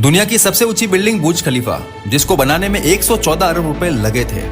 दुनिया की सबसे ऊंची बिल्डिंग बुर्ज खलीफा, जिसको बनाने में 114 अरब रुपए लगे थे।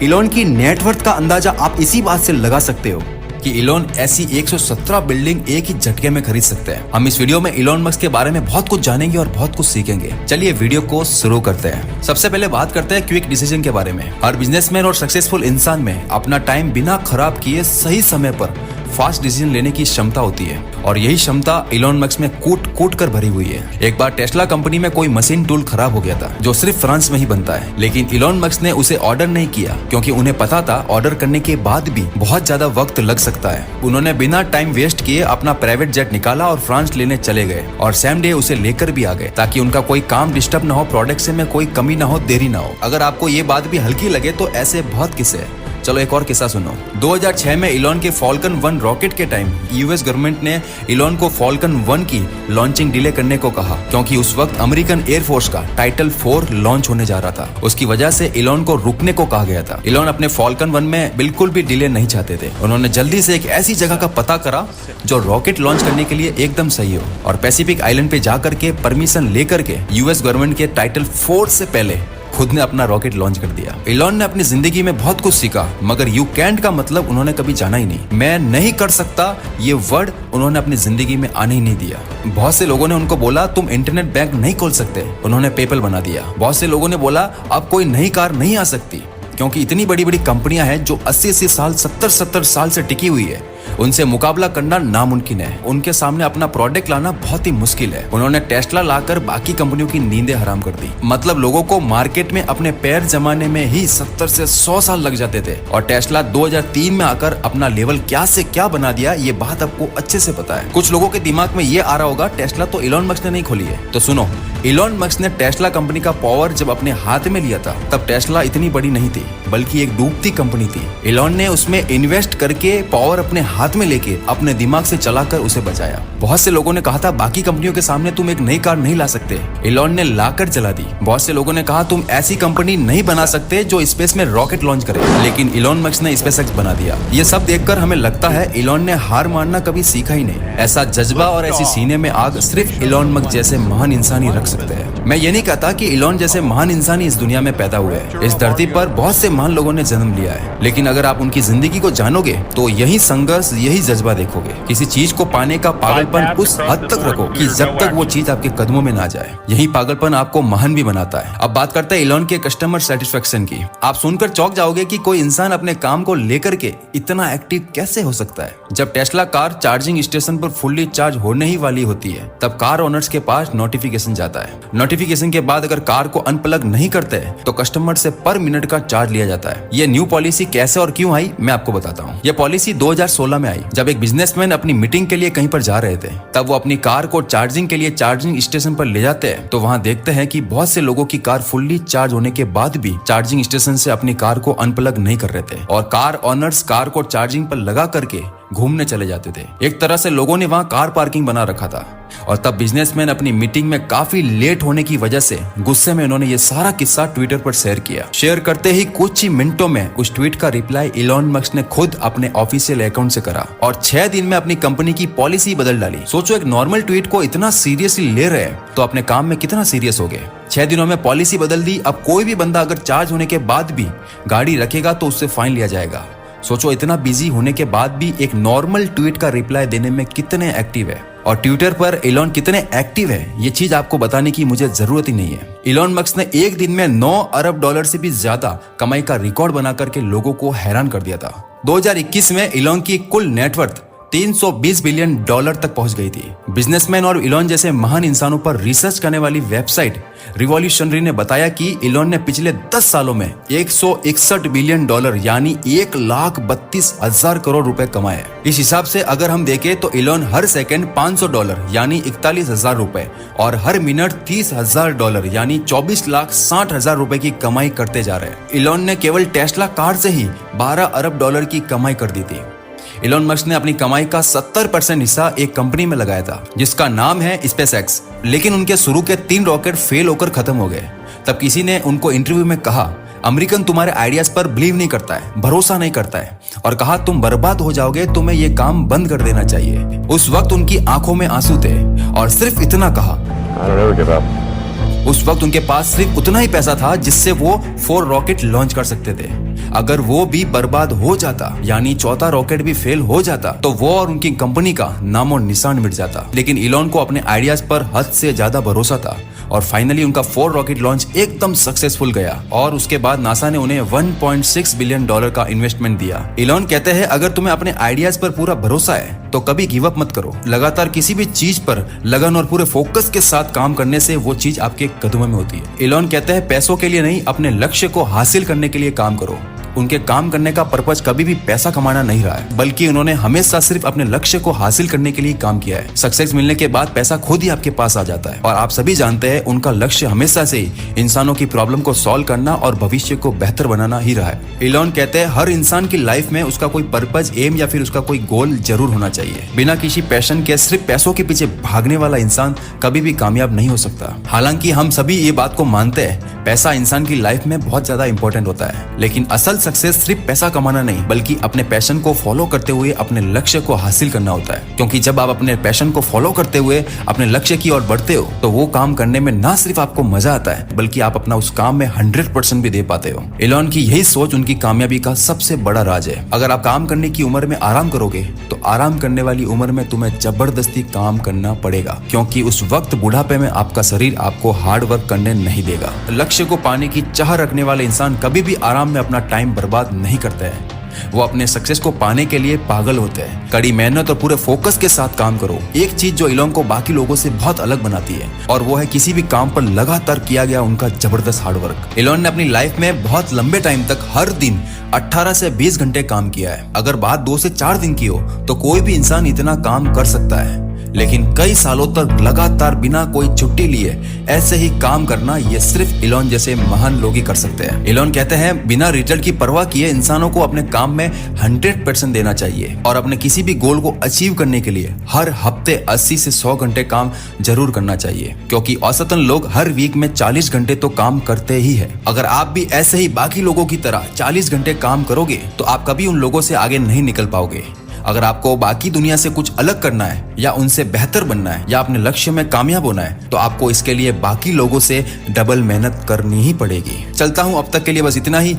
इलॉन की नेटवर्थ का अंदाजा आप इसी बात से लगा सकते हो कि इलॉन ऐसी 117 बिल्डिंग एक ही झटके में खरीद सकते हैं। हम इस वीडियो में इलॉन मस्क के बारे में बहुत कुछ जानेंगे और बहुत कुछ सीखेंगे। चलिए वीडियो को शुरू करते हैं। सबसे पहले बात करते हैं क्विक डिसीजन के बारे में। हर बिजनेसमैन और सक्सेसफुल इंसान में अपना टाइम बिना खराब किए सही समय पर फास्ट डिसीजन लेने की क्षमता होती है, और यही क्षमता इलॉन मस्क में कूट कूट कर भरी हुई है। एक बार टेस्ला कंपनी में कोई मशीन टूल खराब हो गया था जो सिर्फ फ्रांस में ही बनता है, लेकिन इलॉन मस्क ने उसे ऑर्डर नहीं किया क्योंकि उन्हें पता था ऑर्डर करने के बाद भी बहुत ज्यादा वक्त लग सकता है। उन्होंने बिना टाइम वेस्ट किए अपना प्राइवेट जेट निकाला और फ्रांस लेने चले गए, और सेम डे उसे लेकर भी आ गए ताकि उनका कोई काम डिस्टर्ब ना हो, प्रोडक्शन में कोई कमी ना हो, देरी ना हो। अगर आपको ये बात भी हल्की लगे तो ऐसे बहुत किस्से हैं। चलो एक और किस्सा सुनो। 2006 में इलॉन के फॉल्कन 1 रॉकेट के टाइम यूएस गवर्नमेंट ने इलॉन को फॉल्कन 1 की लॉन्चिंग डिले करने को कहा क्योंकि उस वक्त अमेरिकन एयरफोर्स का टाइटल 4 लॉन्च होने जा रहा था। उसकी वजह से इलॉन को रुकने को कहा गया था। इलॉन अपने फॉल्कन 1 में बिल्कुल भी डिले नहीं चाहते थे। उन्होंने जल्दी से एक ऐसी जगह का पता करा जो रॉकेट लॉन्च करने के लिए एकदम सही हो, और पैसिफिक आइलैंड पे जाकर के परमिशन लेकर के यूएस गवर्नमेंट के टाइटल 4 से पहले खुद ने अपना रॉकेट लॉन्च कर दिया। इलॉन ने अपनी जिंदगी में बहुत कुछ सीखा, मगर यू कैंट का मतलब उन्होंने कभी जाना ही नहीं। मैं नहीं कर सकता ये वर्ड उन्होंने अपनी जिंदगी में आने ही नहीं दिया। बहुत से लोगों ने उनको बोला तुम इंटरनेट बैंक नहीं खोल सकते, उन्होंने पेपल बना दिया। बहुत से लोगों ने बोला अब कोई नई कार नहीं आ सकती क्योंकि इतनी बड़ी बड़ी कंपनियां हैं जो 80-80 साल 70-70 साल से टिकी हुई है, उनसे मुकाबला करना नामुमकिन है। उनके सामने अपना प्रोडक्ट लाना बहुत ही मुश्किल है। उन्होंने टेस्ला लाकर बाकी कंपनियों की नींदें हराम कर दी। मतलब लोगों को मार्केट में अपने पैर जमाने में ही 70 से 100 साल लग जाते थे, और टेस्ला 2003 में आकर अपना लेवल क्या से क्या बना दिया, ये बात आपको अच्छे से पता है। कुछ लोगों के दिमाग में ये आ रहा होगा टेस्ला तो इलॉन मस्क ने नहीं खोली है। तो सुनो, इलॉन मस्क ने टेस्ला कंपनी का पावर जब अपने हाथ में लिया था तब टेस्ला इतनी बड़ी नहीं थी, बल्कि एक डूबती कंपनी थी। इलॉन ने उसमें इन्वेस्ट करके पावर अपने हाथ में लेके अपने दिमाग से चलाकर उसे बचाया। बहुत से लोगों ने कहा था बाकी कंपनियों के सामने तुम एक नई कार नहीं ला सकते, इलॉन ने लाकर चला दी। बहुत से लोगों ने कहा तुम ऐसी कंपनी नहीं बना सकते जो स्पेस में रॉकेट लॉन्च करे, लेकिन इलॉन मस्क ने स्पेसएक्स बना दिया। ये सब देखकर हमें लगता है इलॉन ने हार मानना कभी सीखा ही नहीं। ऐसा जज्बा और ऐसी सीने में आग सिर्फ इलॉन मस्क जैसे महान इंसान ही रख सकते हैं। मैं ये नहीं कहता कि इलॉन जैसे महान इंसान ही इस दुनिया में पैदा हुए हैं। इस धरती पर बहुत से महान लोगों ने जन्म लिया है, लेकिन अगर आप उनकी जिंदगी को जानोगे तो यही संघर्ष, यही जज्बा देखोगे। किसी चीज को पाने का पागलपन उस हद तक रखो कि जब तक वो चीज आपके कदमों में ना जाए। यही पागलपन आपको महान भी बनाता है। अब बात करते हैं इलॉन के कस्टमर सेटिस्फेक्शन की। आप सुनकर चौंक जाओगे कि कोई इंसान अपने काम को लेकर के इतना एक्टिव कैसे हो सकता है। जब टेस्ला कार चार्जिंग स्टेशन पर फुल्ली चार्ज होने ही वाली होती है तब कार ओनर्स के पास नोटिफिकेशन जाता है। नोटिफिकेशन के बाद अगर कार को अनप्लग नहीं करते तो कस्टमर से पर मिनट का चार्ज लिया जाता है। ये न्यू पॉलिसी कैसे और क्यों आई मैं आपको बताता हूँ। ये पॉलिसी 2016 में आई जब एक बिजनेसमैन अपनी मीटिंग के लिए कहीं पर जा रहे थे। तब वो अपनी कार को चार्जिंग के लिए चार्जिंग स्टेशन पर ले जाते हैं तो वहाँ देखते हैं कि बहुत से लोगों की कार फुल्ली चार्ज होने के बाद भी चार्जिंग स्टेशन से अपनी कार को अनप्लग नहीं कर रहे थे, और कार ऑनर्स कार को चार्जिंग पर लगा करके घूमने चले जाते थे। एक तरह से लोगों ने वहाँ कार पार्किंग बना रखा था, और तब बिजनेसमैन अपनी मीटिंग में काफी लेट होने की वजह से गुस्से में उन्होंने ये सारा किस्सा ट्विटर पर शेयर किया। शेयर करते ही कुछ ही मिनटों में उस ट्वीट का रिप्लाई इलॉन मस्क ने खुद अपने ऑफिशियल अकाउंट से करा, और 6 दिन में अपनी कंपनी की पॉलिसी बदल डाली। सोचो, एक नॉर्मल ट्वीट को इतना सीरियसली ले रहे हैं तो अपने काम में कितना सीरियस हो गए। 6 दिनों में पॉलिसी बदल दी। अब कोई भी बंदा अगर चार्ज होने के बाद भी गाड़ी रखेगा तो उससे फाइन लिया जाएगा। सोचो, इतना बिजी होने के बाद भी एक नॉर्मल ट्वीट का रिप्लाई देने में कितने एक्टिव है, और ट्विटर पर इलॉन कितने एक्टिव है ये चीज आपको बताने की मुझे जरूरत ही नहीं है। इलॉन मस्क ने एक दिन में 9 अरब डॉलर से भी ज्यादा कमाई का रिकॉर्ड बना करके लोगों को हैरान कर दिया था। 2021 में इलॉन की कुल नेटवर्थ 320 बिलियन डॉलर तक पहुंच गई थी। बिजनेसमैन और इलॉन जैसे महान इंसानों पर रिसर्च करने वाली वेबसाइट रिवॉल्यूशनरी ने बताया कि इलॉन ने पिछले 10 सालों में 161 बिलियन डॉलर यानी 1,32,000 करोड़ रुपए कमाए। इस हिसाब से अगर हम देखें तो इलॉन हर सेकंड $500 यानी 41,000 रुपए और हर मिनट $30,000 यानी 24,60,000 रुपए की कमाई करते जा रहे हैं। इलॉन ने केवल टेस्ला कार से ही 12 अरब डॉलर की कमाई कर दी थी। इलॉन मस्क ने अपनी कमाई का 70% हिस्सा एक कंपनी में लगाया था जिसका नाम है स्पेसएक्स, लेकिन उनके शुरू के 3 रॉकेट फेल होकर खत्म हो गए। तब किसी ने उनको इंटरव्यू में कहा, अमेरिकन तुम्हारे आइडियाज पर बिलीव नहीं करता है, भरोसा नहीं करता है, और कहा तुम बर्बाद हो जाओगे, तुम्हें ये काम बंद कर देना चाहिए। उस वक्त उनकी आंखों में आंसू थे और सिर्फ इतना कहा, उस वक्त उनके पास सिर्फ उतना ही पैसा था जिससे वो 4 रॉकेट लॉन्च कर सकते थे। अगर वो भी बर्बाद हो जाता, यानी चौथा रॉकेट भी फेल हो जाता, तो वो और उनकी कंपनी का नामो निशान मिट जाता। लेकिन इलॉन को अपने आइडियाज पर हद से ज्यादा भरोसा था और फाइनली उनका 4 रॉकेट लॉन्च एकदम सक्सेसफुल गया और उसके बाद नासा ने उन्हें $1.6 बिलियन का इन्वेस्टमेंट दिया। इलॉन कहते हैं, अगर तुम्हें अपने आइडियाज पर पूरा भरोसा है तो कभी गिव अप मत करो। लगातार किसी भी चीज पर लगन और पूरे फोकस के साथ काम करने से वो चीज आपके कदमों में होती है। इलॉन कहते हैं, पैसों के लिए नहीं, अपने लक्ष्य को हासिल करने के लिए काम करो। उनके काम करने का पर्पज कभी भी पैसा कमाना नहीं रहा है, बल्कि उन्होंने हमेशा सिर्फ अपने लक्ष्य को हासिल करने के लिए काम किया है। सक्सेस मिलने के बाद पैसा खुद ही आपके पास आ जाता है और आप सभी जानते हैं उनका लक्ष्य हमेशा से ही इंसानों की प्रॉब्लम को सॉल्व करना और भविष्य को बेहतर बनाना ही रहा है। इलॉन कहते हैं, हर इंसान की लाइफ में उसका कोई पर्पज, एम या फिर उसका कोई गोल जरूर होना चाहिए। बिना किसी पैशन के सिर्फ पैसों के पीछे भागने वाला इंसान कभी भी कामयाब नहीं हो सकता। हालांकि हम सभी ये बात को मानते हैं, पैसा इंसान की लाइफ में बहुत ज्यादा इंपॉर्टेंट होता है, लेकिन असल सक्सेस सिर्फ पैसा कमाना नहीं, बल्कि अपने पैशन को फॉलो करते हुए अपने लक्ष्य को हासिल करना होता है। क्योंकि जब आप अपने पैशन को फॉलो करते हुए अपने लक्ष्य की ओर बढ़ते हो तो वो काम करने में ना सिर्फ आपको मजा आता है, बल्कि आप अपना उस काम में 100% भी दे पाते हो। इलॉन की यही सोच उनकी कामयाबी का सबसे बड़ा राज है। अगर आप काम करने की उम्र में आराम करोगे तो आराम करने वाली उम्र में तुम्हें जबरदस्ती काम करना पड़ेगा, क्योंकि उस वक्त बुढ़ापे में आपका शरीर आपको हार्ड वर्क करने नहीं देगा। लक्ष्य को पाने की चाह रखने वाले इंसान कभी भी आराम में अपना टाइम बर्बाद नहीं करते हैं। वो अपने सक्सेस को पाने के लिए पागल होते हैं। कड़ी मेहनत और पूरे फोकस के साथ काम करो। एक चीज जो इलॉन को बाकी लोगों से बहुत अलग बनाती है और वो है किसी भी काम पर लगातार किया गया उनका जबरदस्त हार्डवर्क। इलॉन ने अपनी लाइफ में बहुत लंबे टाइम तक हर दिन 18 से 20 घंटे काम किया है। अगर बात 2 से 4 दिन की हो तो कोई भी इंसान इतना काम कर सकता है, लेकिन कई सालों तक लगातार बिना कोई छुट्टी लिए ऐसे ही काम करना, ये सिर्फ इलॉन जैसे महान लोग ही कर सकते हैं। इलॉन कहते हैं, बिना रिजल्ट की परवाह किए इंसानों को अपने काम में 100% देना चाहिए और अपने किसी भी गोल को अचीव करने के लिए हर हफ्ते 80 से 100 घंटे काम जरूर करना चाहिए, क्योंकि औसतन लोग हर वीक में 40 घंटे तो काम करते ही है। अगर आप भी ऐसे ही बाकी लोगों की तरह 40 घंटे काम करोगे तो आप कभी उन लोगों से आगे नहीं निकल पाओगे। अगर आपको बाकी दुनिया से कुछ अलग करना है या उनसे बेहतर बनना है या अपने लक्ष्य में कामयाब होना है तो आपको इसके लिए बाकी लोगों से डबल मेहनत करनी ही पड़ेगी। चलता हूं, अब तक के लिए बस इतना ही।